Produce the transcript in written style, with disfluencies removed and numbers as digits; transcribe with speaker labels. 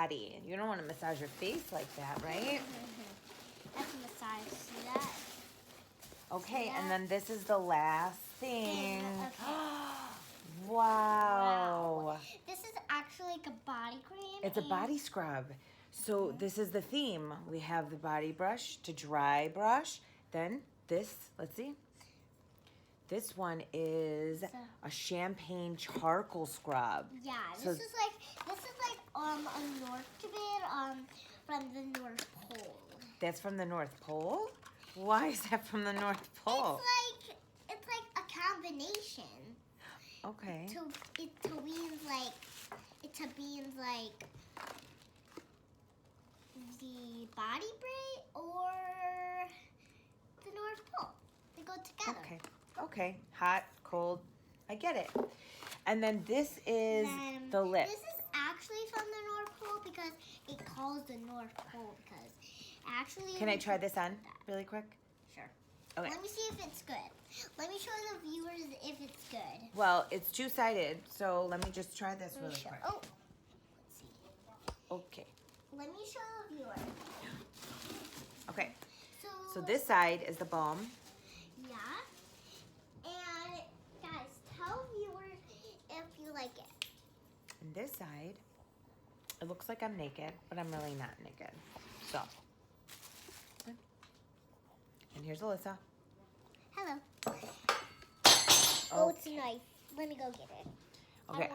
Speaker 1: body. You don't want to massage your face like that, right?
Speaker 2: That's a massage. See that?
Speaker 1: Okay,
Speaker 2: See that?
Speaker 1: and then this is the last thing.
Speaker 2: Okay.
Speaker 1: Wow.
Speaker 2: This is actually like a body cream.
Speaker 1: It's a body scrub. So this is the theme. We have the body brush to dry brush. Then this, let's see. This one is a champagne charcoal scrub.
Speaker 2: Yeah,
Speaker 1: So
Speaker 2: this is like a North Tibet from the North Pole.
Speaker 1: that's from the North Pole? Why is that from the North Pole?
Speaker 2: It's like a combination.
Speaker 1: Okay.
Speaker 2: It to means like the body braid or the North Pole. They go together.
Speaker 1: Okay. Okay. Hot, cold. I get it. And then this is the lip.
Speaker 2: This is actually from the North Pole because it calls the North Pole because actually.
Speaker 1: Can I try this on really quick?
Speaker 2: Sure.
Speaker 1: Okay.
Speaker 2: Let me see if it's good. Let me show the viewers if it's good.
Speaker 1: Well, it's two-sided, so let me just try this really quick.
Speaker 2: Oh, let's see.
Speaker 1: Okay.
Speaker 2: Let me show the viewers.
Speaker 1: Okay.
Speaker 2: So
Speaker 1: this side is the balm.
Speaker 2: yeah. And guys, tell viewers if you like it.
Speaker 1: And this side, it looks like I'm naked, but I'm really not naked. So. And here's Alyssa.
Speaker 2: Hello. Oh, it's a knife. Let me go get it.
Speaker 1: Okay.